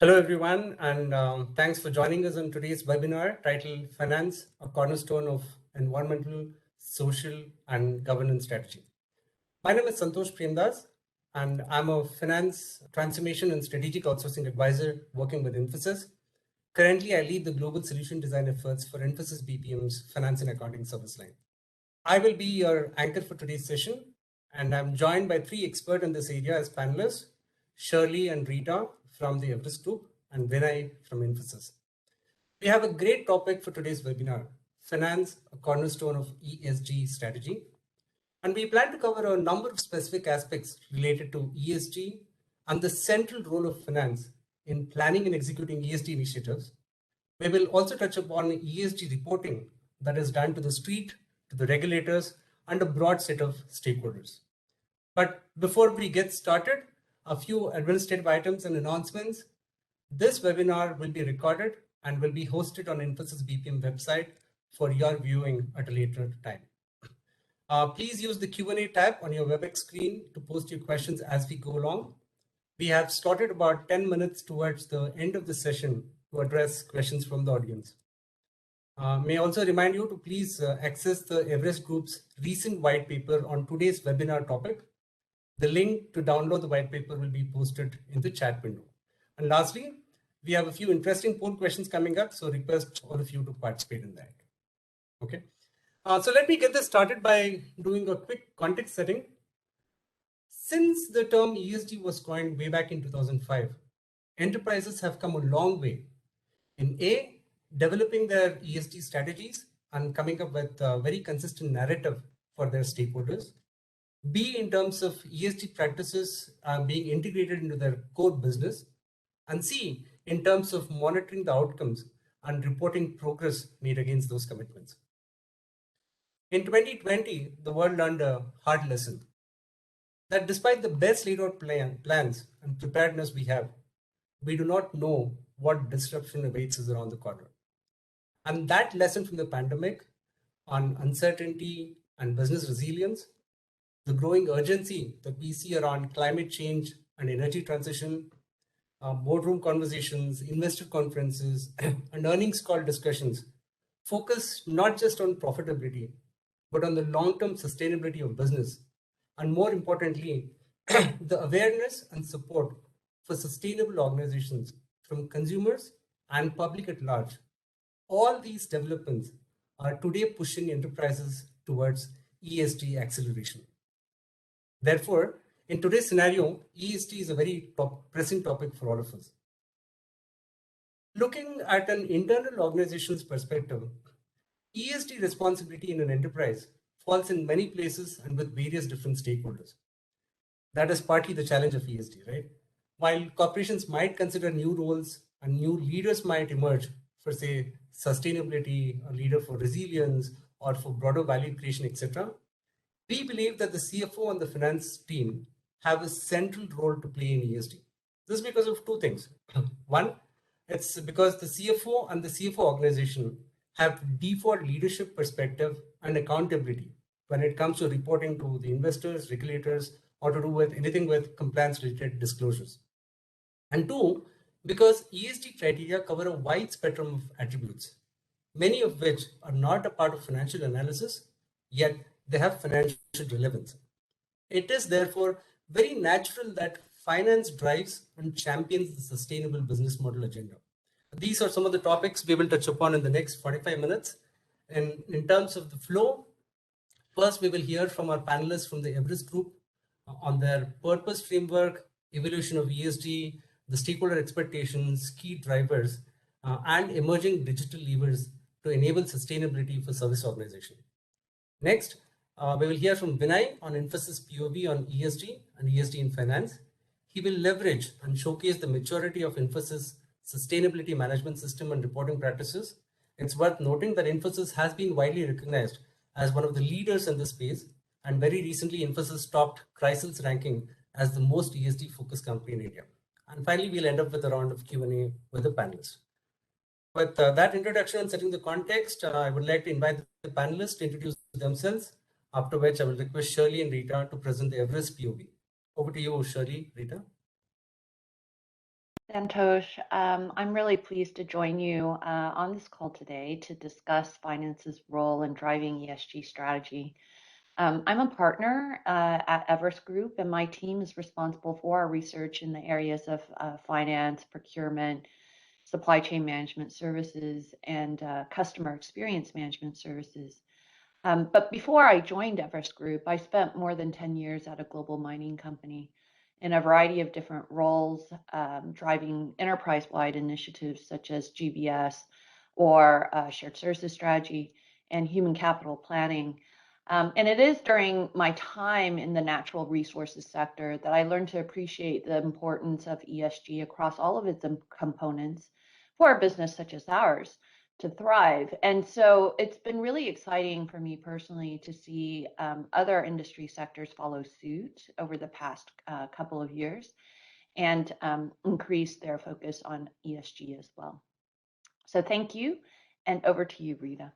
Hello, everyone, and thanks for joining us on today's webinar titled Finance, a Cornerstone of Environmental, Social, and Governance Strategy. My name is Santosh Premdas, and I'm a Finance Transformation and Strategic Outsourcing Advisor working with Infosys. Currently, I lead the global solution design efforts for Infosys BPM's Finance and Accounting service line. I will be your anchor for today's session, and I'm joined by three experts in this area as panelists, Shirley and Rita from the Everest Group and Vinay from Infosys. We have a great topic for today's webinar, Finance, a Cornerstone of ESG Strategy. And we plan to cover a number of specific aspects related to ESG and the central role of finance in planning and executing ESG initiatives. We will also touch upon ESG reporting that is done to the street, to the regulators, and a broad set of stakeholders. But before we get started, a few administrative items and announcements. This webinar will be recorded and will be hosted on Infosys BPM website for your viewing at a later time. Please use the Q&A tab on your WebEx screen to post your questions as we go along. We have started about 10 minutes towards the end of the session to address questions from the audience. May I also remind you to please access the Everest Group's recent white paper on today's webinar topic. The link to download the white paper will be posted in the chat window. And lastly, we have a few interesting poll questions coming up, so request all of you to participate in that. Okay. So let me get this started by doing a quick context setting. Since the term ESG was coined way back in 2005, enterprises have come a long way in A, developing their ESG strategies and coming up with a very consistent narrative for their stakeholders. B, in terms of ESG practices being integrated into their core business. And C, in terms of monitoring the outcomes and reporting progress made against those commitments. In 2020, the world learned a hard lesson that despite the best laid out plans and preparedness we have, we do not know what disruption awaits us around the corner. And that lesson from the pandemic on uncertainty and business resilience, the growing urgency that we see around climate change and energy transition, boardroom conversations, investor conferences, and earnings call discussions focus not just on profitability, but on the long-term sustainability of business. And more importantly, the awareness and support for sustainable organizations from consumers and public at large. All these developments are today pushing enterprises towards ESG acceleration. Therefore, in today's scenario, ESG is a very pressing topic for all of us. Looking at an internal organization's perspective, ESG responsibility in an enterprise falls in many places and with various different stakeholders. That is partly the challenge of ESG, right? While corporations might consider new roles and new leaders might emerge for, say, sustainability, a leader for resilience, or for broader value creation, etc., we believe that the CFO and the finance team have a central role to play in ESG. This is because of two things. One, it's because the CFO and the CFO organization have default leadership perspective and accountability when it comes to reporting to the investors, regulators, or to do with anything with compliance-related disclosures. And two, because ESG criteria cover a wide spectrum of attributes, many of which are not a part of financial analysis, yet they have financial relevance. It is therefore very natural that finance drives and champions the sustainable business model agenda. These are some of the topics we will touch upon in the next 45 minutes. And in terms of the flow, first we will hear from our panelists from the Everest Group on their purpose framework, evolution of ESG, the stakeholder expectations, key drivers, and emerging digital levers to enable sustainability for service organization. Next, we will hear from Vinay on Infosys POV on ESG and ESG in finance. He will leverage and showcase the maturity of Infosys sustainability management system and reporting practices. It's worth noting that Infosys has been widely recognized as one of the leaders in this space, and very recently Infosys topped Crisil's ranking as the most ESG focused company in India. And finally, we'll end up with a round of Q&A with the panelists. With that introduction and setting the context, I would like to invite the panelists to introduce themselves, after which I will request Shirley and Rita to present the Everest POV. Over to you, Shirley, Rita. Santosh. I'm really pleased to join you on this call today to discuss finance's role in driving ESG strategy. I'm a partner at Everest Group, and my team is responsible for our research in the areas of finance, procurement, supply chain management services, and customer experience management services. But before I joined Everest Group, I spent more than 10 years at a global mining company in a variety of different roles, driving enterprise-wide initiatives such as GBS or shared services strategy and human capital planning. And it is during my time in the natural resources sector that I learned to appreciate the importance of ESG across all of its components for a business such as ours to thrive. And so it's been really exciting for me personally to see other industry sectors follow suit over the past couple of years and increase their focus on ESG as well. So thank you, and over to you, Rita.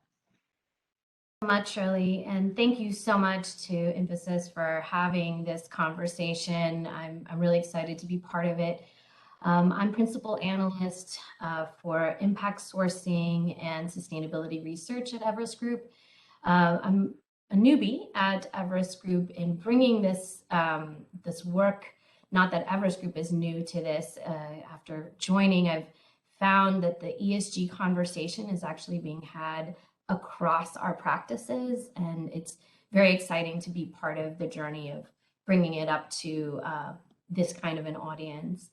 Much, Shirley, and thank you so much to Infosys for having this conversation. I'm really excited to be part of it. I'm principal analyst for impact sourcing and sustainability research at Everest Group. I'm a newbie at Everest Group in bringing this this work. Not that Everest Group is new to this. After joining, I've found that the ESG conversation is actually being had across our practices, and it's very exciting to be part of the journey of bringing it up to this kind of an audience.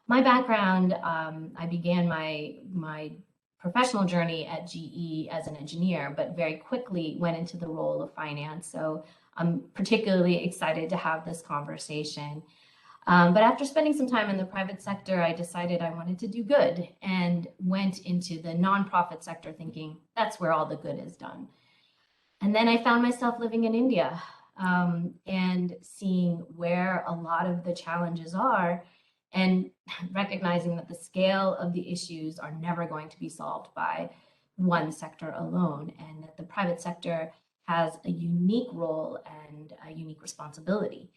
My background, I began my professional journey at GE as an engineer, but very quickly went into the role of finance. So I'm particularly excited to have this conversation. But after spending some time in the private sector, I decided I wanted to do good and went into the nonprofit sector thinking that's where all the good is done. And then I found myself living in India and seeing where a lot of the challenges are and recognizing that the scale of the issues are never going to be solved by one sector alone, and that the private sector has a unique role and a unique responsibility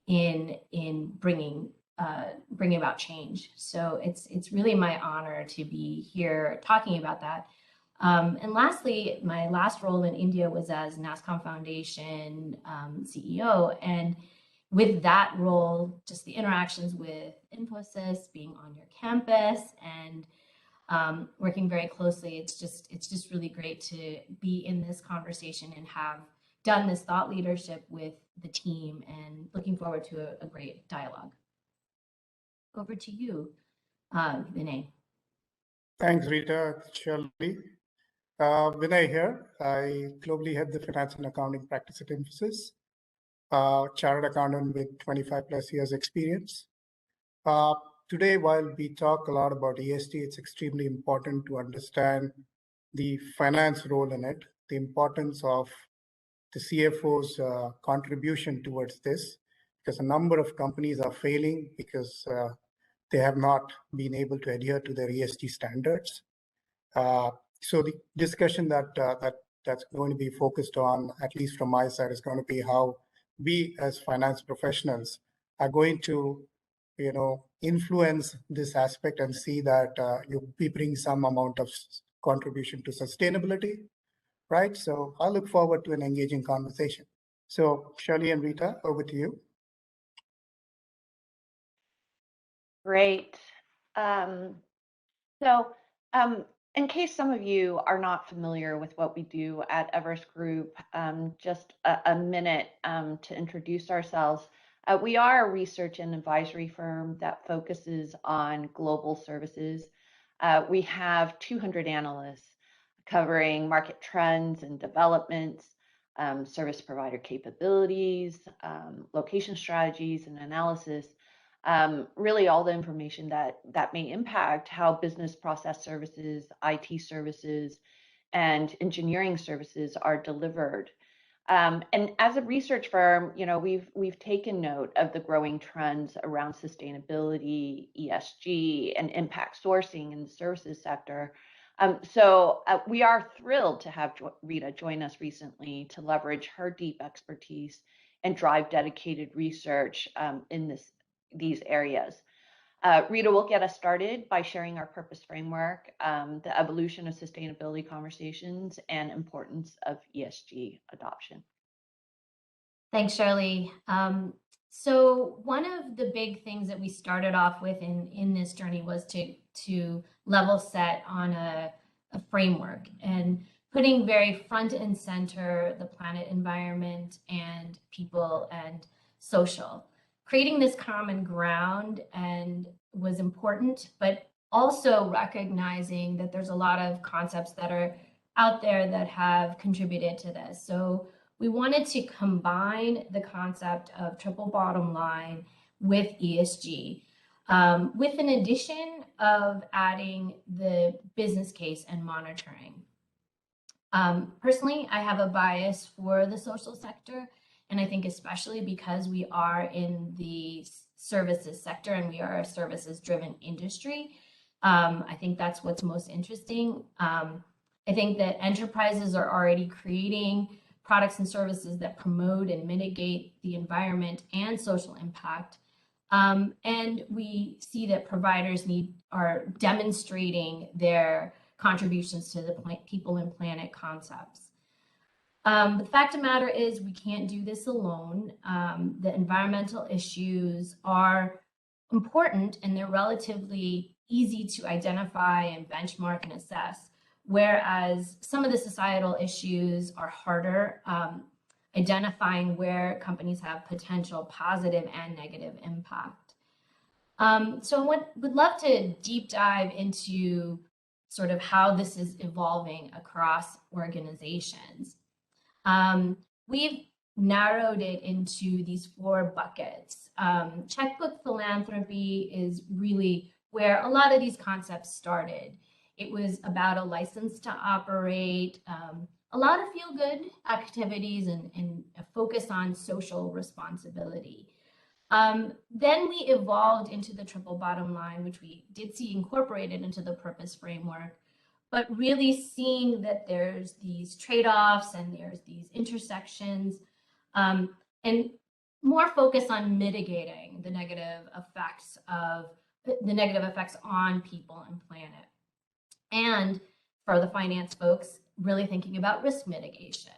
in bringing about change. So it's really my honor to be here talking about that. And lastly, my last role in India was as NASSCOM Foundation CEO, and with that role, just the interactions with Infosys, being on your campus, and working very closely, it's just really great to be in this conversation and have done this thought leadership with the team, and looking forward to a great dialogue. Over to you, Vinay. Thanks, Rita. Shirley. Vinay here. I globally head the finance and accounting practice at Infosys. Chartered accountant with 25 plus years experience. Today, while we talk a lot about ESG, it's extremely important to understand the finance role in it, the importance of the CFO's contribution towards this, because a number of companies are failing because they have not been able to adhere to their ESG standards. So the discussion that's going to be focused on, at least from my side, is going to be how we as finance professionals are going to, influence this aspect and see that we bring some amount of contribution to sustainability, right? So I look forward to an engaging conversation. So Shirley and Rita, over to you. Great. In case some of you are not familiar with what we do at Everest Group, just a minute to introduce ourselves. We are a research and advisory firm that focuses on global services. We have 200 analysts covering market trends and developments, service provider capabilities, location strategies and analysis. Really all the information that may impact how business process services, IT services, and engineering services are delivered. And as a research firm, we've taken note of the growing trends around sustainability, ESG, and impact sourcing in the services sector. So we are thrilled to have Rita join us recently to leverage her deep expertise and drive dedicated research in these areas. Rita will get us started by sharing our purpose framework, the evolution of sustainability conversations, and importance of ESG adoption. Thanks, Shirley. So one of the big things that we started off with in this journey was to level set on a framework and putting very front and center the planet, environment, and people and social. Creating this common ground and was important, but also recognizing that there's a lot of concepts that are out there that have contributed to this. So we wanted to combine the concept of triple bottom line with ESG, with an addition of adding the business case and monitoring. Personally, I have a bias for the social sector, and I think especially because we are in the services sector and we are a services-driven industry, I think that's what's most interesting. I think that enterprises are already creating products and services that promote and mitigate the environment and social impact. And we see that providers are demonstrating their contributions to the people and planet concepts. The fact of the matter is we can't do this alone. The environmental issues are important and they're relatively easy to identify and benchmark and assess, whereas some of the societal issues are harder, identifying where companies have potential positive and negative impact. So I would love to deep dive into sort of how this is evolving across organizations. We've narrowed it into these 4 buckets. Checkbook philanthropy is really where a lot of these concepts started. It was about a license to operate, a lot of feel-good activities and a focus on social responsibility. Then we evolved into the triple bottom line, which we did see incorporated into the purpose framework, but really seeing that there's these trade-offs and there's these intersections, and more focus on mitigating the negative effects on people and planet. And for the finance folks, really thinking about risk mitigation.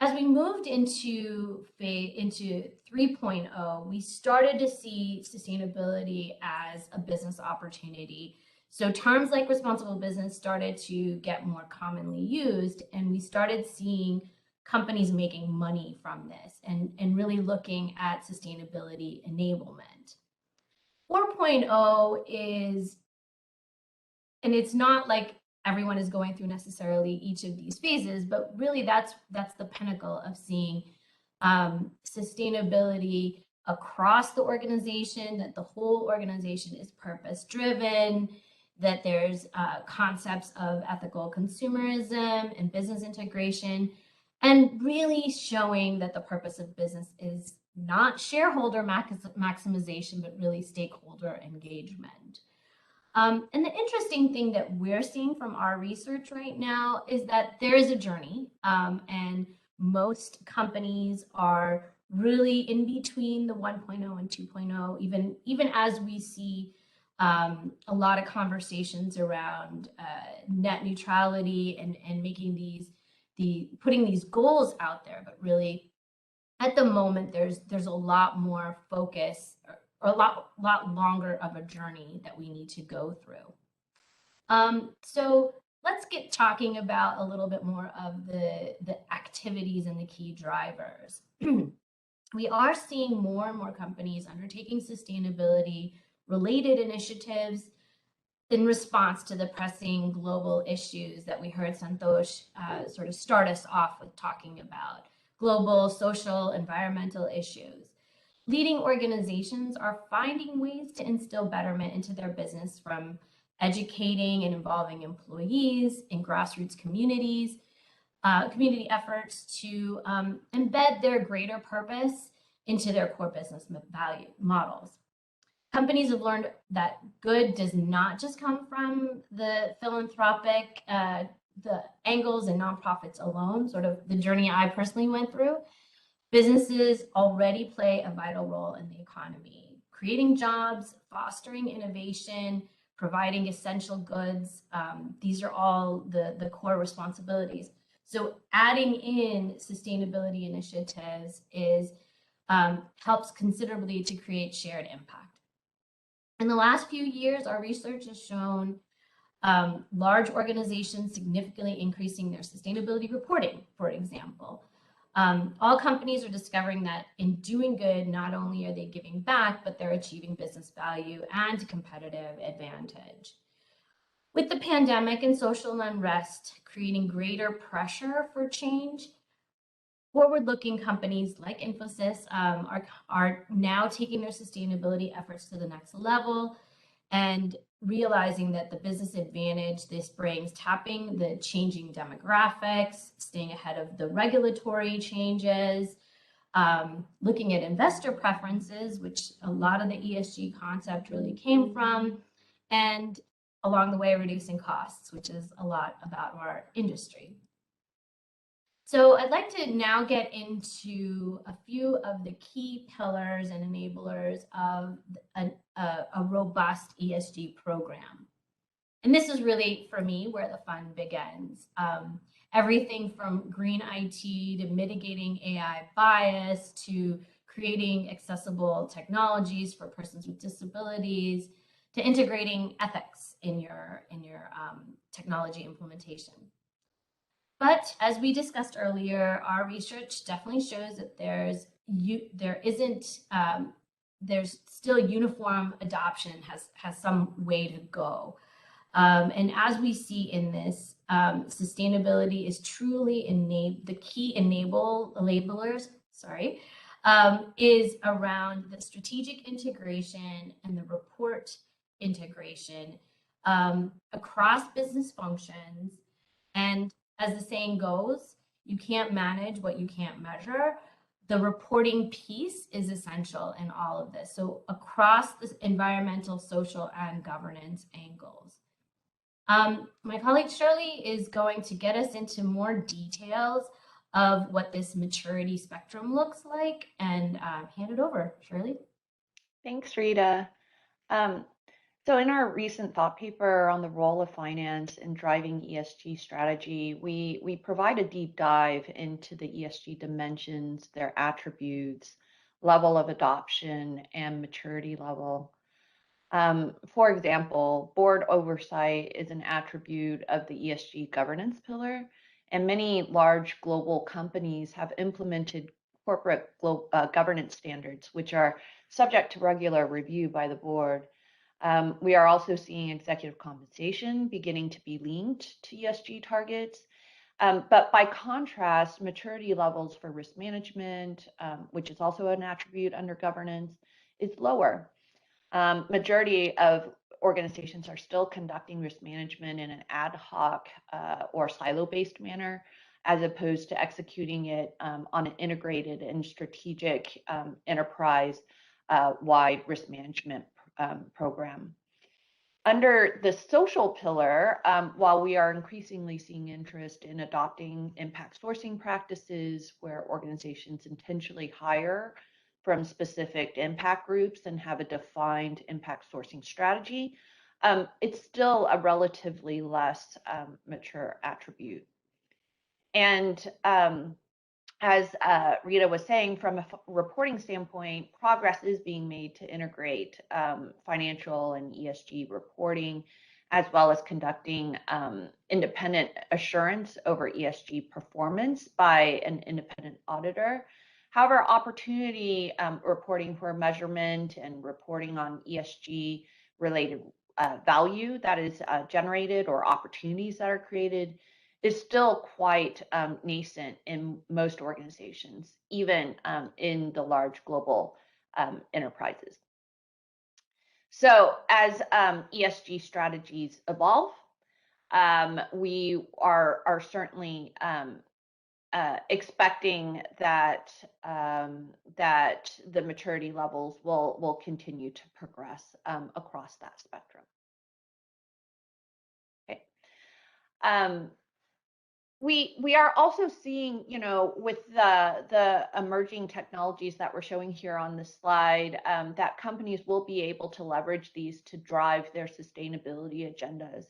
As we moved into 3.0, we started to see sustainability as a business opportunity. So terms like responsible business started to get more commonly used, and we started seeing companies making money from this and really looking at sustainability enablement. 4.0 is, and it's not like everyone is going through necessarily each of these phases, but really that's the pinnacle of seeing sustainability across the organization, that the whole organization is purpose driven, that there's concepts of ethical consumerism and business integration, and really showing that the purpose of business is not shareholder maximization, but really stakeholder engagement. And the interesting thing that we're seeing from our research right now is that there is a journey, and most companies are really in between the 1.0 and 2.0, even as we see a lot of conversations around net neutrality and making putting these goals out there, but really at the moment there's a lot more focus, or a lot longer of a journey that we need to go through. So let's get talking about a little bit more of the activities and the key drivers. We are seeing more and more companies undertaking sustainability related initiatives in response to the pressing global issues that we heard Santosh sort of start us off with talking about: global, social, environmental issues. Leading organizations are finding ways to instill betterment into their business, from educating and involving employees in grassroots community efforts to embed their greater purpose into their core business value models. Companies have learned that good does not just come from the philanthropic, the angles and nonprofits alone, sort of the journey I personally went through. Businesses already play a vital role in the economy, creating jobs, fostering innovation, providing essential goods. These are all the core responsibilities. So adding in sustainability initiatives helps considerably to create shared impact. In the last few years, our research has shown large organizations significantly increasing their sustainability reporting, for example. All companies are discovering that in doing good, not only are they giving back, but they're achieving business value and competitive advantage. With the pandemic and social unrest creating greater pressure for change, forward-looking companies like Infosys are now taking their sustainability efforts to the next level and realizing that the business advantage this brings, tapping the changing demographics, staying ahead of the regulatory changes, looking at investor preferences, which a lot of the ESG concept really came from, and along the way reducing costs, which is a lot about our industry. So I'd like to now get into a few of the key pillars and enablers of a robust ESG program. And this is really, for me, where the fun begins. Everything from green IT to mitigating AI bias to creating accessible technologies for persons with disabilities to integrating ethics in your technology implementation. But as we discussed earlier, our research definitely shows that there's still uniform adoption has some way to go. And as we see in this, sustainability is truly the key enablers, is around the strategic integration and the report integration across business functions. And as the saying goes, you can't manage what you can't measure. The reporting piece is essential in all of this. So across the environmental, social, and governance angles. My colleague Shirley is going to get us into more details of what this maturity spectrum looks like and hand it over, Shirley. Thanks, Rita. So in our recent thought paper on the role of finance in driving ESG strategy, we provide a deep dive into the ESG dimensions, their attributes, level of adoption, and maturity level. For example, board oversight is an attribute of the ESG governance pillar, and many large global companies have implemented corporate governance standards, which are subject to regular review by the board. We are also seeing executive compensation beginning to be linked to ESG targets. But by contrast, maturity levels for risk management, which is also an attribute under governance, is lower. Majority of organizations are still conducting risk management in an ad hoc or silo-based manner, as opposed to executing it on an integrated and strategic enterprise-wide risk management program. Under the social pillar, while we are increasingly seeing interest in adopting impact sourcing practices where organizations intentionally hire from specific impact groups and have a defined impact sourcing strategy, it's still a relatively less mature attribute. And as Rita was saying, from a reporting standpoint, progress is being made to integrate financial and ESG reporting, as well as conducting independent assurance over ESG performance by an independent auditor. However, opportunity reporting for measurement and reporting on ESG related value that is generated or opportunities that are created is still quite nascent in most organizations, even in the large global enterprises. So as ESG strategies evolve, we are certainly expecting that the maturity levels will continue to progress across that spectrum. Okay. We are also seeing, with the emerging technologies that we're showing here on this slide, that companies will be able to leverage these to drive their sustainability agendas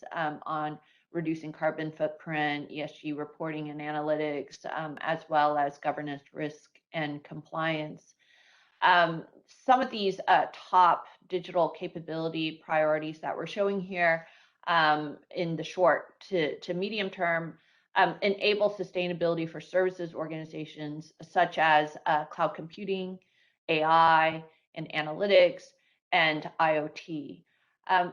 on reducing carbon footprint, ESG reporting and analytics, as well as governance, risk, and compliance. Some of these top digital capability priorities that we're showing here in the short to medium term enable sustainability for services organizations such as cloud computing, AI, and analytics, and IoT.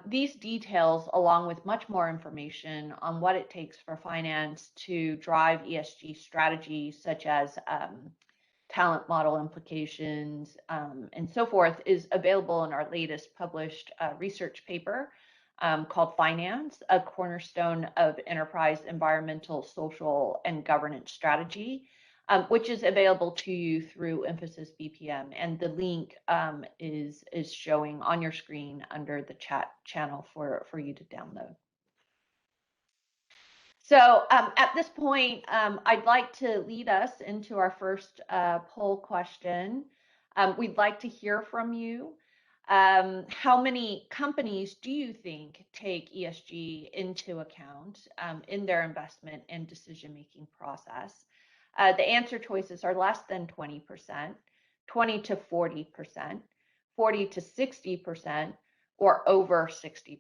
These details, along with much more information on what it takes for finance to drive ESG strategies such as talent model implications, and so forth, is available in our latest published research paper called Finance, a cornerstone of enterprise environmental, social, and governance strategy, which is available to you through Emphasis BPM. And the link is showing on your screen under the chat channel for you to download. So at this point, I'd like to lead us into our first poll question. We'd like to hear from you. How many companies do you think take ESG into account in their investment and decision-making process? The answer choices are less than 20%, 20 to 40%, 40 to 60%, or over 60%.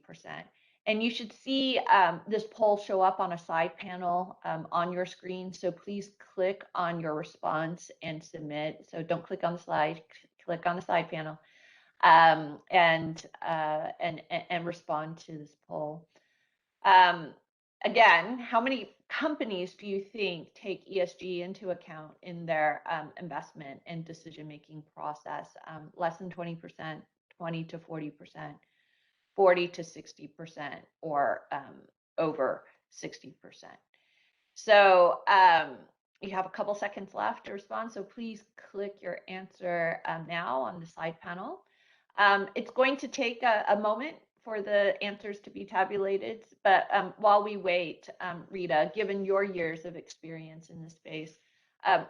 And you should see this poll show up on a side panel on your screen. So please click on your response and submit. So don't click on the slide, click on the side panel and respond to this poll. Again, how many companies do you think take ESG into account in their investment and decision-making process? Less than 20%, 20 to 40%. 40 to 60%, or over 60%. So you have a couple seconds left to respond, so please click your answer now on the side panel. It's going to take a moment for the answers to be tabulated, but while we wait, Rita, given your years of experience in this space,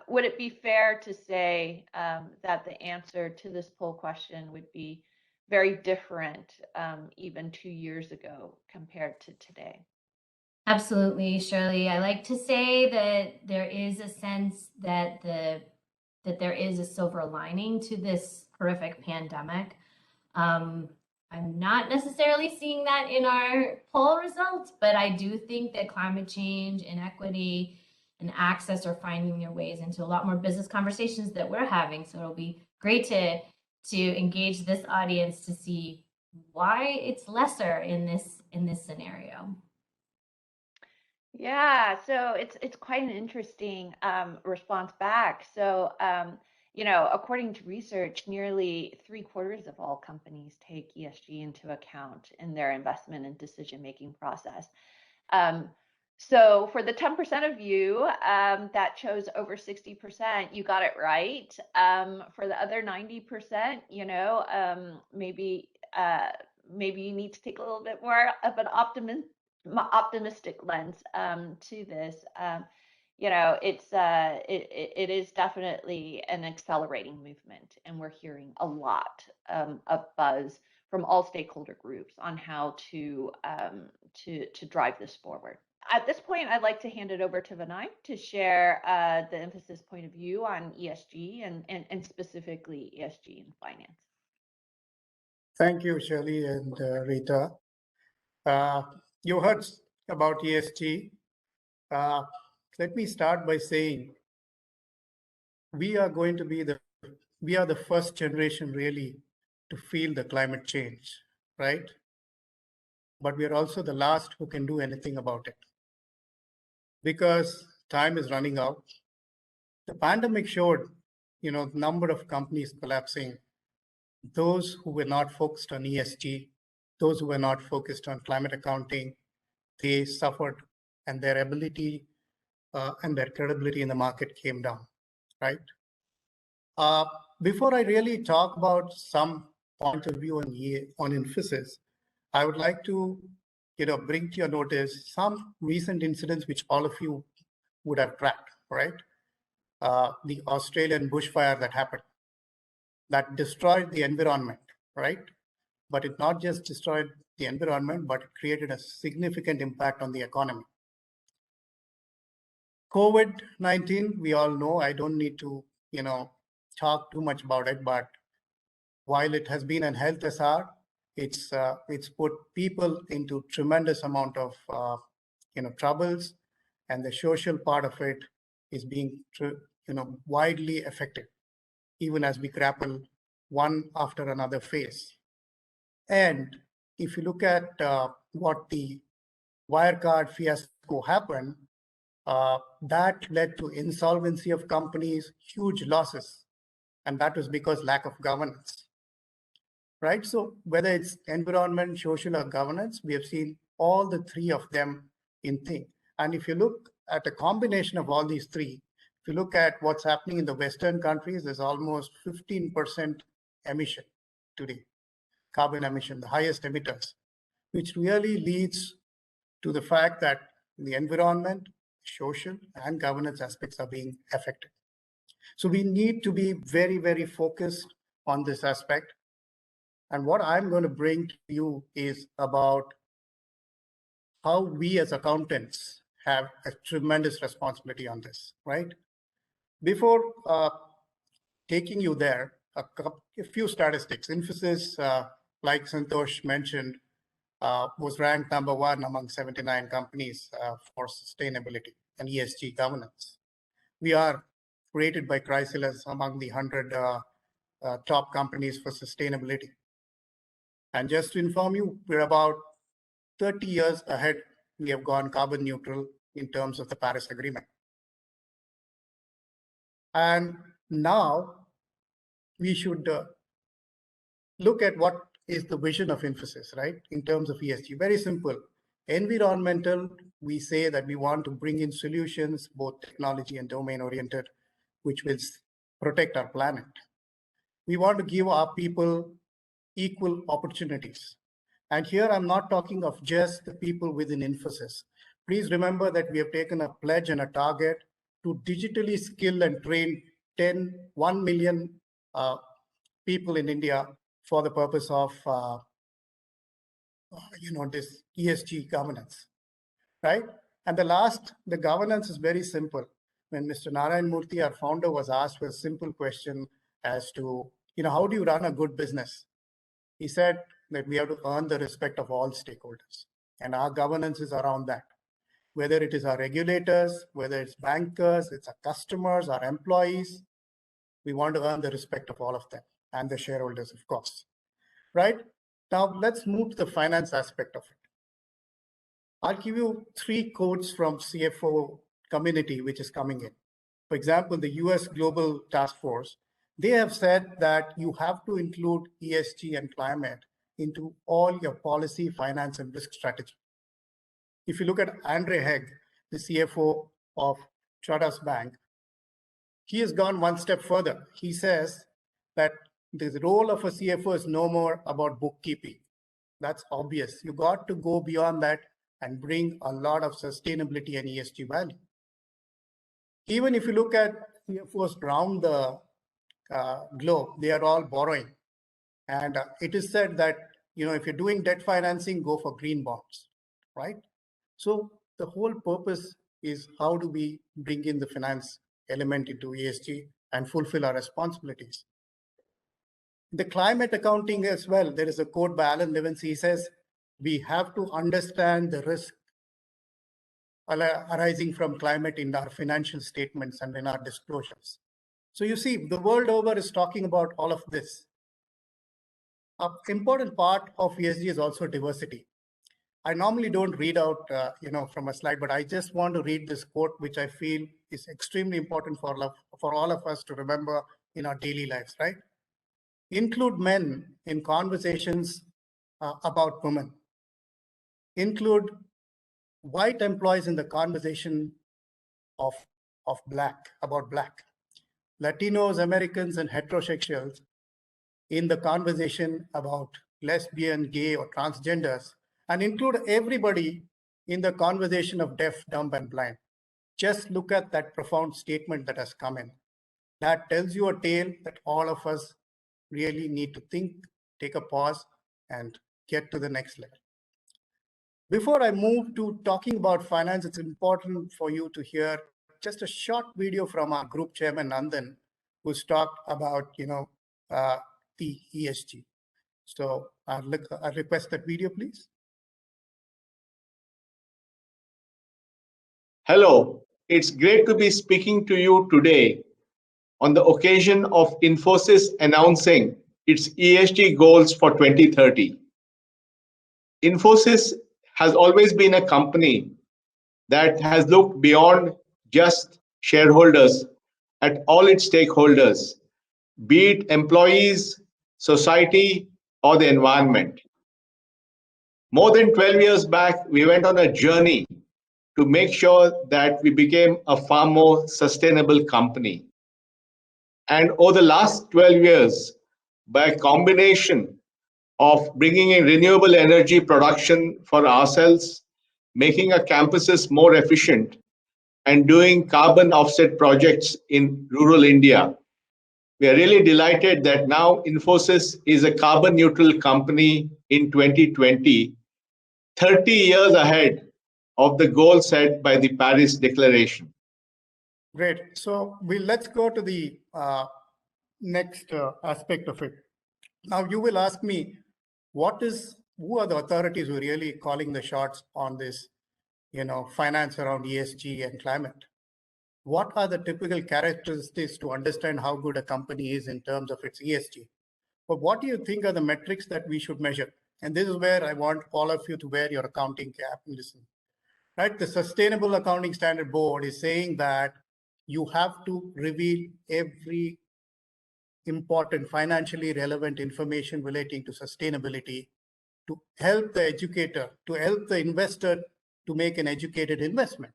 would it be fair to say that the answer to this poll question would be very different even 2 years ago compared to today? Absolutely, Shirley. I like to say that there is a sense that there is a silver lining to this horrific pandemic. I'm not necessarily seeing that in our poll results, but I do think that climate change, inequity, and access are finding their ways into a lot more business conversations that we're having. So it'll be great to engage this audience to see why it's lesser in this scenario. Yeah, so it's quite an interesting response back. So according to research, nearly 3/4 of all companies take ESG into account in their investment and decision-making process. So for the 10% of you that chose over 60%, you got it right. For the other 90%, maybe you need to take a little bit more of an optimistic lens to this. It is definitely an accelerating movement, and we're hearing a lot of buzz from all stakeholder groups on how to drive this forward. At this point, I'd like to hand it over to Vinay to share the Emphasis point of view on ESG and specifically ESG in finance. Thank you, Shirley and Rita. You heard about ESG. Let me start by saying we are the first generation really to feel the climate change, right? But we are also the last who can do anything about it because time is running out. The pandemic showed, the number of companies collapsing. Those who were not focused on ESG, those who were not focused on climate accounting, they suffered, and their ability and their credibility in the market came down, right? Before I really talk about some point of view on Emphasis, I would like to, bring to your notice some recent incidents which all of you would have tracked, right? The Australian bushfire that happened, that destroyed the environment, right? But it not just destroyed the environment, but it created a significant impact on the economy. COVID-19, we all know, I don't need to, talk too much about it, but while it has been an health SR, it's put people into tremendous amount of, troubles, and the social part of it is being, widely affected, even as we grapple one after another phase. And if you look at what the Wirecard fiasco happened, that led to insolvency of companies, huge losses, and that was because lack of governance, right? So whether it's environment, social, or governance, we have seen all the three of them in thing. And if you look at a combination of all these three, if you look at what's happening in the Western countries, there's almost 15% emission today, carbon emission, the highest emitters, which really leads to the fact that the environment, social, and governance aspects are being affected. So we need to be very, very focused on this aspect. And what I'm going to bring to you is about how we as accountants have a tremendous responsibility on this, right? Before taking you there, a few statistics. Infosys, like Santosh mentioned, was ranked number 1 among 79 companies for sustainability and ESG governance. We are rated by Crisil as among the 100 top companies for sustainability. And just to inform you, we're about 30 years ahead. We have gone carbon neutral in terms of the Paris Agreement. And now we should look at what is the vision of Infosys, right? In terms of ESG, very simple. Environmental, we say that we want to bring in solutions, both technology and domain oriented, which will protect our planet. We want to give our people equal opportunities. And here I'm not talking of just the people within Infosys. Please remember that we have taken a pledge and a target to digitally skill and train 1 million people in India for the purpose of this ESG governance, right? And the governance is very simple. When Mr. Narayan Murthy, our founder, was asked a simple question as to, how do you run a good business? He said that we have to earn the respect of all stakeholders. And our governance is around that. Whether it is our regulators, whether it's bankers, it's our customers, our employees, we want to earn the respect of all of them and the shareholders, of course, right? Now, let's move to the finance aspect of it. I'll give you 3 quotes from CFO community, which is coming in. For example, the US Global Task Force, they have said that you have to include ESG and climate into all your policy, finance, and risk strategy. If you look at Andre Hegg, the CFO of Chodas Bank, he has gone one step further. He says that the role of a CFO is no more about bookkeeping. That's obvious. You got to go beyond that and bring a lot of sustainability and ESG value. Even if you look at CFOs around the globe, they are all borrowing. And it is said that, if you're doing debt financing, go for green bonds, right? So the whole purpose is how do we bring in the finance element into ESG and fulfill our responsibilities. The climate accounting as well, there is a quote by Alan Levins. He says, we have to understand the risk arising from climate in our financial statements and in our disclosures. So you see, the world over is talking about all of this. An important part of ESG is also diversity. I normally don't read out, from a slide, but I just want to read this quote, which I feel is extremely important for all of us to remember in our daily lives, right? Include men in conversations about women. Include white employees in the conversation about Black. Latinos, Americans, and heterosexuals in the conversation about lesbian, gay, or transgenders, and include everybody in the conversation of deaf, dumb, and blind. just look at that profound statement that has come in. That tells you a tale that all of us really need to think, take a pause, and get to the next level. Before I move to talking about finance, it's important for you to hear just a short video from our group chairman, Nandan, who's talked about, the ESG. So I'll request that video, please. Hello, it's great to be speaking to you today on the occasion of Infosys announcing its ESG goals for 2030. Infosys has always been a company that has looked beyond just shareholders at all its stakeholders, be it employees, society, or the environment. More than 12 years back, we went on a journey to make sure that we became a far more sustainable company. And over the last 12 years, by a combination of bringing in renewable energy production for ourselves, making our campuses more efficient, and doing carbon offset projects in rural India, we are really delighted that now Infosys is a carbon neutral company in 2020, 30 years ahead of the goal set by the Paris Declaration. Great. So let's go to the next aspect of it. Now you will ask me, who are the authorities who are really calling the shots on this, finance around ESG and climate? What are the typical characteristics to understand how good a company is in terms of its ESG? But what do you think are the metrics that we should measure? And this is where I want all of you to wear your accounting cap and listen. Right? The Sustainable Accounting Standard Board is saying that you have to reveal every important financially relevant information relating to sustainability to help the educator, to help the investor to make an educated investment.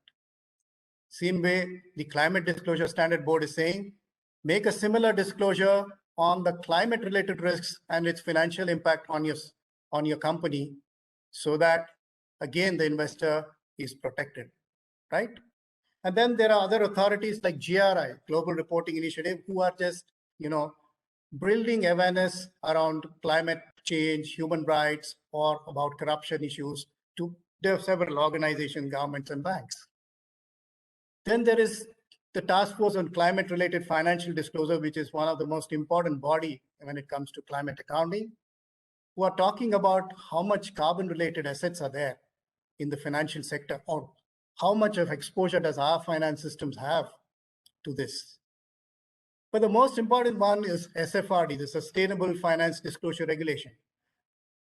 Same way, the Climate Disclosure Standard Board is saying, make a similar disclosure on the climate-related risks and its financial impact on your company, so that, again, the investor is protected, right? And then there are other authorities like GRI, Global Reporting Initiative, who are just, building awareness around climate change, human rights, or about corruption issues to several organizations, governments, and banks. Then there is the Task Force on Climate-Related Financial Disclosure, which is one of the most important body when it comes to climate accounting, who are talking about how much carbon-related assets are there in the financial sector, or how much of exposure does our finance systems have to this. But the most important one is SFRD, the Sustainable Finance Disclosure Regulation.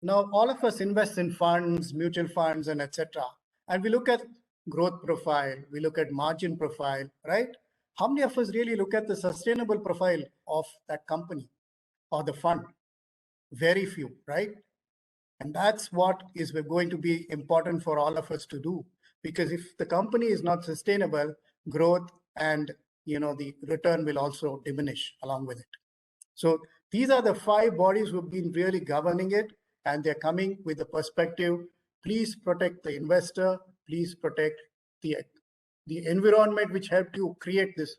Now, all of us invest in funds, mutual funds, and etc. And we look at growth profile, we look at margin profile, right? How many of us really look at the sustainable profile of that company or the fund? Very few, right? And that's what is going to be important for all of us to do. Because if the company is not sustainable, growth and the return will also diminish along with it. So these are the 5 bodies who've been really governing it, and they're coming with the perspective, please protect the investor, please protect the environment which helped you create this,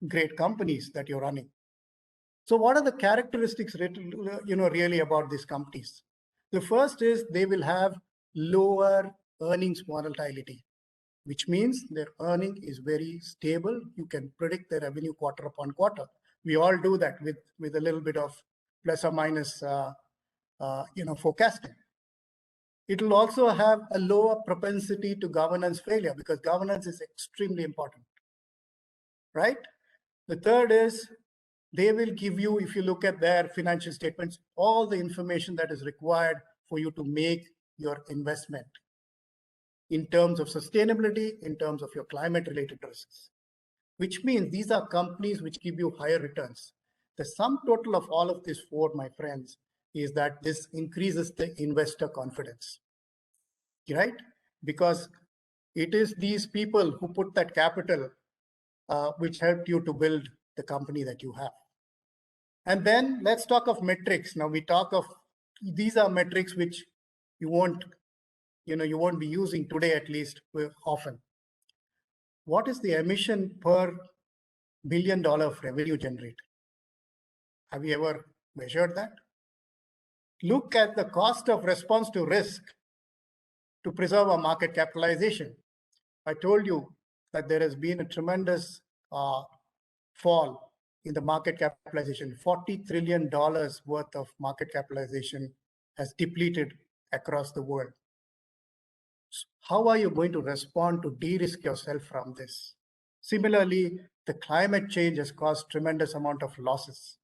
great companies that you're running. So what are the characteristics, really about these companies? The first is they will have lower earnings volatility, which means their earning is very stable. You can predict their revenue quarter upon quarter. We all do that with a little bit of plus or minus, forecasting. It will also have a lower propensity to governance failure, because governance is extremely important, right? The third is they will give you, if you look at their financial statements, all the information that is required for you to make your investment in terms of sustainability, in terms of your climate-related risks, which means these are companies which give you higher returns. The sum total of all of these 4, my friends, is that this increases the investor confidence, right? Because it is these people who put that capital which helped you to build the company that you have. And then let's talk of metrics. Now we talk of, these are metrics which you won't, you won't be using today, at least often. What is the emission per $1 billion of revenue generated? Have you ever measured that? Look at the cost of response to risk to preserve our market capitalization. I told you that there has been a tremendous fall in the market capitalization. $40 trillion worth of market capitalization has depleted across the world. How are you going to respond to de-risk yourself from this? Similarly, the climate change has caused tremendous amount of losses.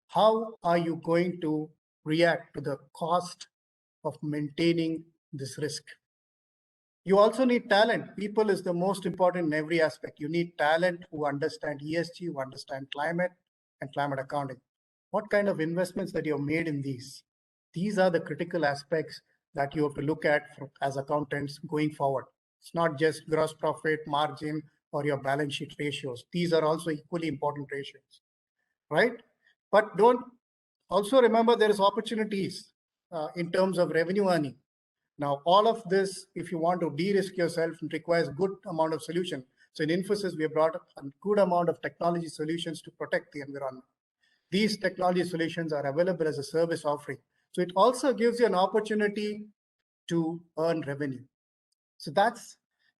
How are you going to react to the cost of maintaining this risk? You also need talent. People is the most important in every aspect. You need talent who understand ESG, who understand climate and climate accounting. What kind of investments that you have made in these? These are the critical aspects that you have to look at as accountants going forward. It's not just gross profit, margin, or your balance sheet ratios. These are also equally important ratios, right? But don't also remember there is opportunities in terms of revenue earning. Now, all of this, if you want to de-risk yourself, requires good amount of solution. So in Infosys, we have brought a good amount of technology solutions to protect the environment. These technology solutions are available as a service offering. So it also gives you an opportunity to earn revenue. So that's,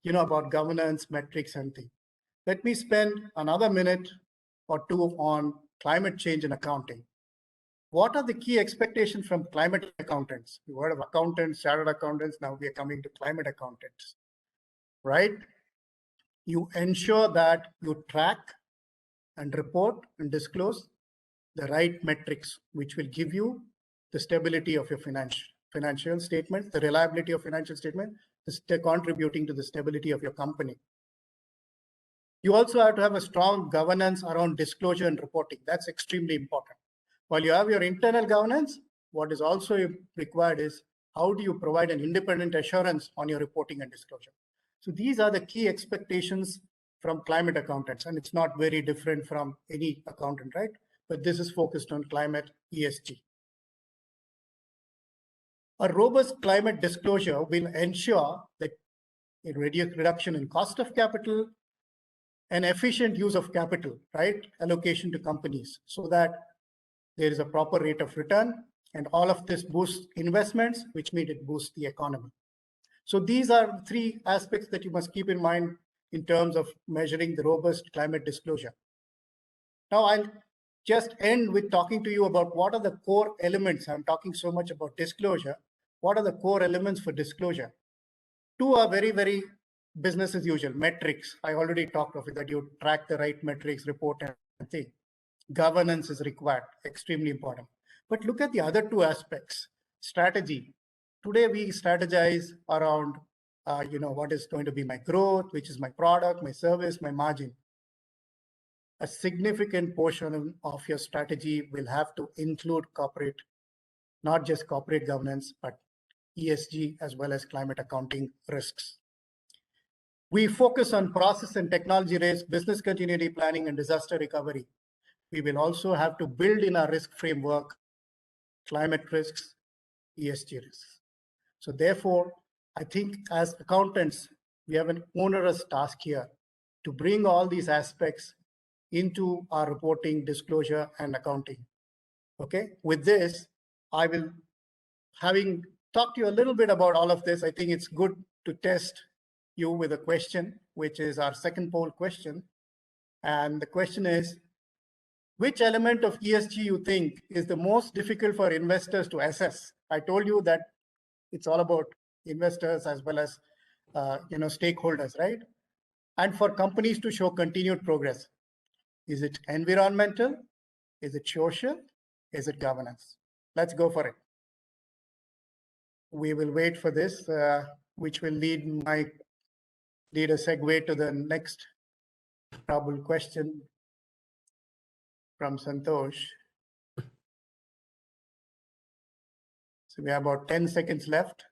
about governance, metrics, and things. Let me spend another minute or two on climate change and accounting. What are the key expectations from climate accountants? You heard of accountants, chartered accountants. Now we are coming to climate accountants, right? You ensure that you track and report and disclose the right metrics, which will give you the stability of your financial statements, the reliability of financial statement, contributing to the stability of your company. You also have to have a strong governance around disclosure and reporting. That's extremely important. While you have your internal governance, what is also required is how do you provide an independent assurance on your reporting and disclosure? So these are the key expectations from climate accountants, and it's not very different from any accountant, right? But this is focused on climate ESG. A robust climate disclosure will ensure that a reduction in cost of capital and efficient use of capital, right? Allocation to companies so that there is a proper rate of return, and all of this boosts investments, which means it boosts the economy. So these are three aspects that you must keep in mind in terms of measuring the robust climate disclosure. Now I'll just end with talking to you about what are the core elements. I'm talking so much about disclosure. What are the core elements for disclosure? Two are very, very business as usual. Metrics, I already talked of it, that you track the right metrics, report and thing. Governance is required, extremely important. But look at the other two aspects. Strategy. Today we strategize around, what is going to be my growth, which is my product, my service, my margin. A significant portion of your strategy will have to include corporate, not just corporate governance, but ESG as well as climate accounting risks. We focus on process and technology risk, business continuity planning, and disaster recovery. We will also have to build in our risk framework, climate risks, ESG risks. So therefore, I think as accountants, we have an onerous task here to bring all these aspects into our reporting, disclosure, and accounting. Okay, with this, I will, having talked to you a little bit about all of this, I think it's good to test you with a question, which is our second poll question. And the question is, which element of ESG you think is the most difficult for investors to assess? I told you that it's all about investors as well as stakeholders, right? And for companies to show continued progress. Is it environmental? Is it social? Is it governance? Let's go for it. We will wait for this, which will lead a segue to the next probable question from Santosh. So we have about 10 seconds left.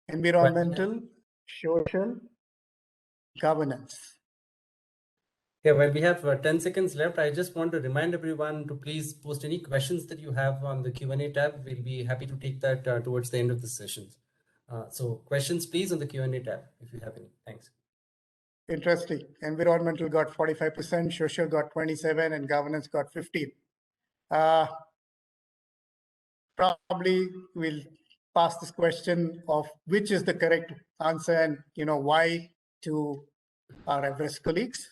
Environmental, social, governance. Yeah, well, we have 10 seconds left. I just want to remind everyone to please post any questions that you have on the Q&A tab. We'll be happy to take that towards the end of the session. So questions, please, on the Q&A tab if you have any. Thanks. Interesting. Environmental got 45%, social got 27%, and governance got 15%. Probably we'll pass this question of which is the correct answer and why to our Everest colleagues.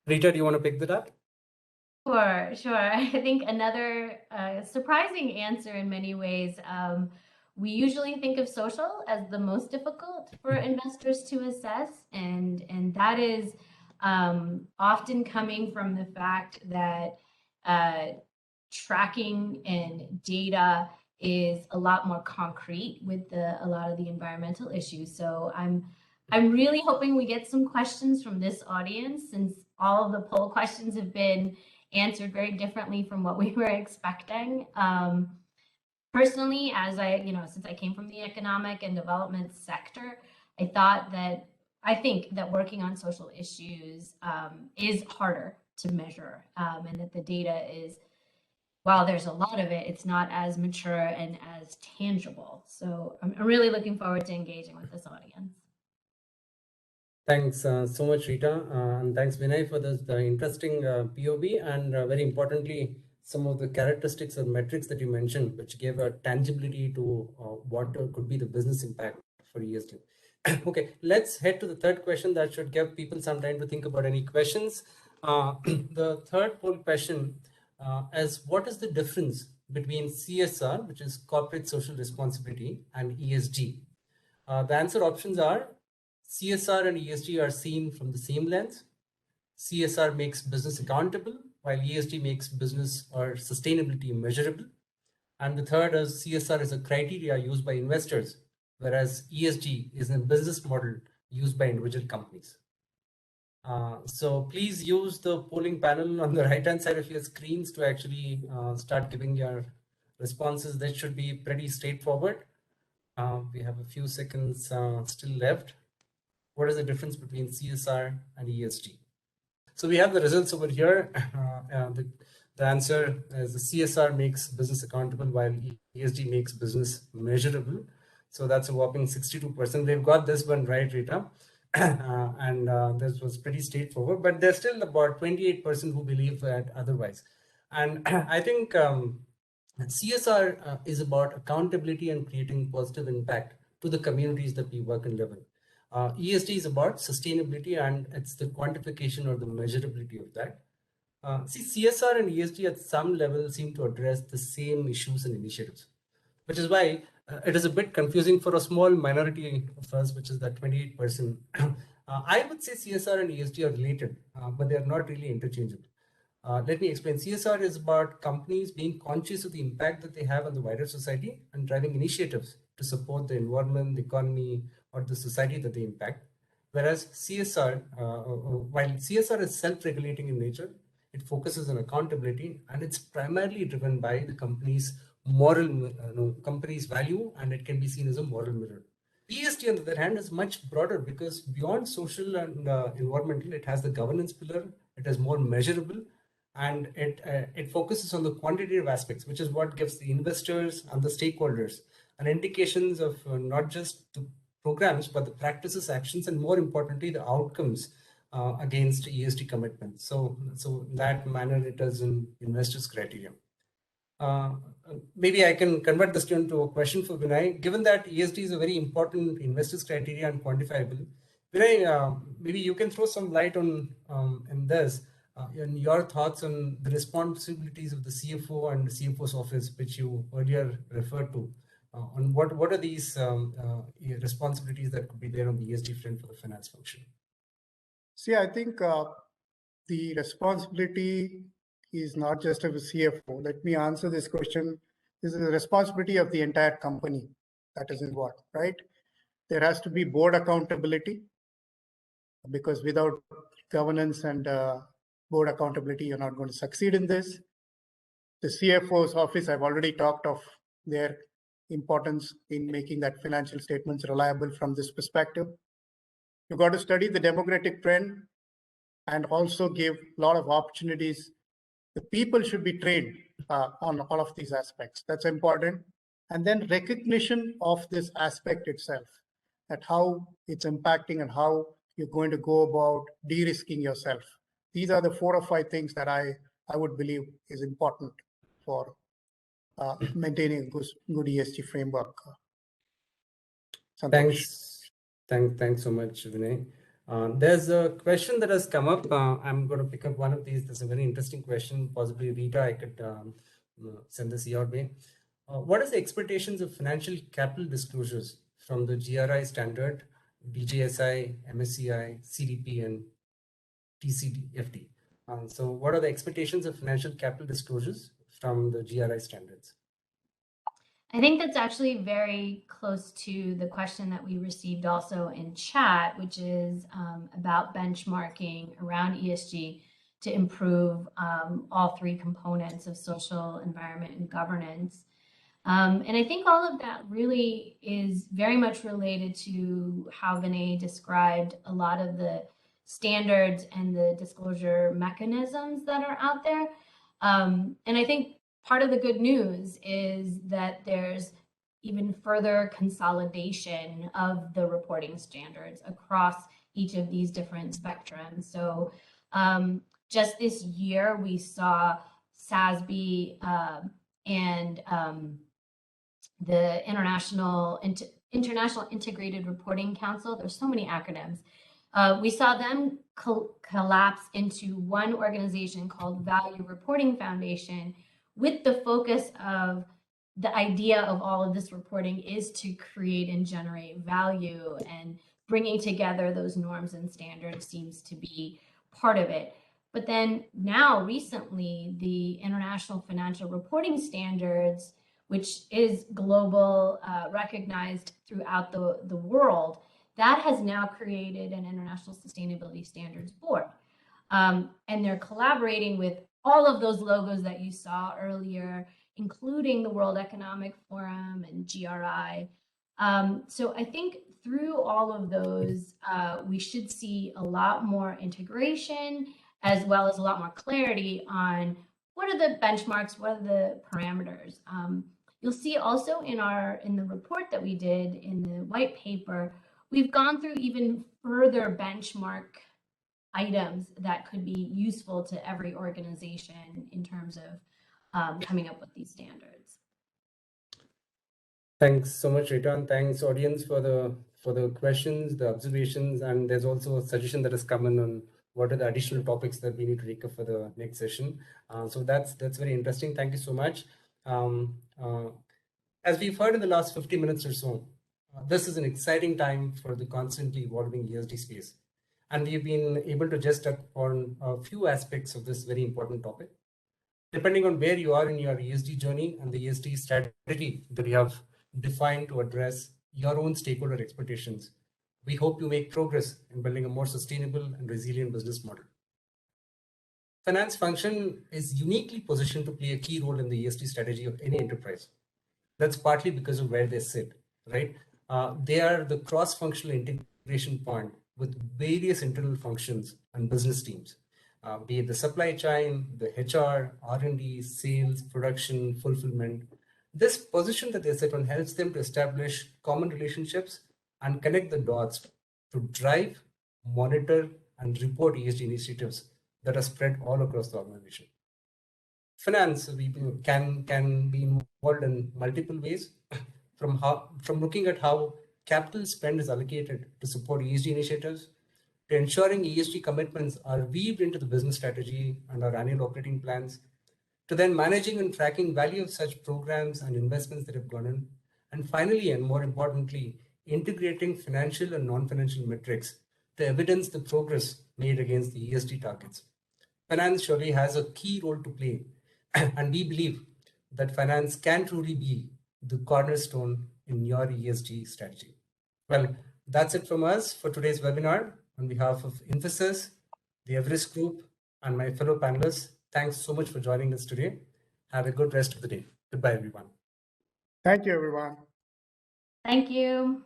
Rita, do you want to pick that up? Sure. I think another surprising answer in many ways. We usually think of social as the most difficult for investors to assess, and that is often coming from the fact that tracking and data is a lot more concrete with a lot of the environmental issues. So I'm really hoping we get some questions from this audience, since all of the poll questions have been answered very differently from what we were expecting. Personally, since I came from the economic and development sector, I think that working on social issues is harder to measure, and that the data is, while there's a lot of it, it's not as mature and as tangible. So I'm really looking forward to engaging with this audience. Thanks so much, Rita, and thanks, Vinay, for this interesting POV, and very importantly, some of the characteristics or metrics that you mentioned, which gave a tangibility to what could be the business impact for ESG. Okay, let's head to the third question that should give people some time to think about any questions. The third poll question is, what is the difference between CSR, which is corporate social responsibility, and ESG? The answer options are: CSR and ESG are seen from the same lens. CSR makes business accountable, while ESG makes business or sustainability measurable. And the third is CSR is a criteria used by investors, whereas ESG is a business model used by individual companies. So please use the polling panel on the right-hand side of your screens to actually start giving your responses. That should be pretty straightforward. We have a few seconds still left. What is the difference between CSR and ESG? So we have the results over here. The answer is the CSR makes business accountable, while ESG makes business measurable. So that's a whopping 62%. They've got this one right, Rita. And this was pretty straightforward, but there's still about 28% who believe that otherwise. And I think CSR is about accountability and creating positive impact to the communities that we work and live in. ESG is about sustainability, and it's the quantification or the measurability of that. CSR and ESG at some level seem to address the same issues and initiatives, which is why it is a bit confusing for a small minority of us, which is that 28%. I would say CSR and ESG are related, but they are not really interchangeable. Let me explain. CSR is about companies being conscious of the impact that they have on the wider society and driving initiatives to support the environment, the economy, or the society that they impact. Whereas while CSR is self-regulating in nature, it focuses on accountability, and it's primarily driven by the company's company's value, and it can be seen as a moral mirror. ESG, on the other hand, is much broader, because beyond social and environmental, it has the governance pillar, it is more measurable, and it focuses on the quantitative aspects, which is what gives the investors and the stakeholders an indications of not just the programs, but the practices, actions, and more importantly, the outcomes against ESG commitments. So in that manner, it is an investors' criteria. Maybe I can convert this into a question for Vinay. Given that ESG is a very important investors' criteria and quantifiable, Vinay, maybe you can throw some light on in this. And your thoughts on the responsibilities of the CFO and the CFO's office, which you earlier referred to, on what are these responsibilities that could be there on the ESG front for the finance function? See, I think the responsibility is not just of a CFO. Let me answer this question. This is the responsibility of the entire company that is involved, right? There has to be board accountability, because without governance and board accountability, you're not going to succeed in this. The CFO's office, I've already talked of their importance in making that financial statements reliable from this perspective. You've got to study the demographic trend and also give a lot of opportunities the people should be trained on all of these aspects. That's important. And then recognition of this aspect itself, that how it's impacting and how you're going to go about de-risking yourself. These are the 4 or 5 things that I would believe is important for maintaining a good ESG framework. Santosh. Thanks so much, Vinay. There's a question that has come up. I'm going to pick up one of these. There's a very interesting question. Possibly, Rita, I could send this your way. What is the expectations of financial capital disclosures from the GRI standard, DJSI, MSCI, CDP, and TCFD? So what are the expectations of financial capital disclosures from the GRI standards? I think that's actually very close to the question that we received also in chat, which is about benchmarking around ESG to improve all 3 components of social, environment, and governance. And I think all of that really is very much related to how Vinay described a lot of the standards and the disclosure mechanisms that are out there. And I think part of the good news is that there's even further consolidation of the reporting standards across each of these different spectrums. So just this year, we saw SASB and the International Integrated Reporting Council. There's so many acronyms. We saw them collapse into one organization called Value Reporting Foundation, with the focus of the idea of all of this reporting is to create and generate value, and bringing together those norms and standards seems to be part of it. But then now recently, the International Financial Reporting Standards, which is global, recognized throughout the world, that has now created an International Sustainability Standards Board. And they're collaborating with all of those logos that you saw earlier, including the World Economic Forum and GRI. So I think through all of those, we should see a lot more integration, as well as a lot more clarity on what are the benchmarks, what are the parameters. You'll see also in the report that we did in the white paper, we've gone through even further benchmark items that could be useful to every organization in terms of coming up with these standards. Thanks so much, Rita, and thanks audience for the questions, the observations, and there's also a suggestion that has come in on what are the additional topics that we need to take up for the next session. So that's very interesting. Thank you so much. As we've heard in the last 50 minutes or so, this is an exciting time for the constantly evolving ESG space. And we've been able to just touch on a few aspects of this very important topic. Depending on where you are in your ESG journey and the ESG strategy that you have defined to address your own stakeholder expectations, we hope you make progress in building a more sustainable and resilient business model. Finance function is uniquely positioned to play a key role in the ESG strategy of any enterprise. That's partly because of where they sit, right? They are the cross-functional integration point with various internal functions and business teams, be it the supply chain, the HR, R&D, sales, production, fulfillment. This position that they sit on helps them to establish common relationships and connect the dots to drive, monitor, and report ESG initiatives that are spread all across the organization. Finance can be involved in multiple ways, from looking at how capital spend is allocated to support ESG initiatives, to ensuring ESG commitments are weaved into the business strategy and our annual operating plans, to then managing and tracking value of such programs and investments that have gone in, and finally, and more importantly, integrating financial and non-financial metrics to evidence the progress made against the ESG targets. Finance surely has a key role to play, and we believe that finance can truly be the cornerstone in your ESG strategy. Well, that's it from us for today's webinar. On behalf of Infosys, the Everest Group, and my fellow panelists, thanks so much for joining us today. Have a good rest of the day. Goodbye, everyone. Thank you, everyone. Thank you.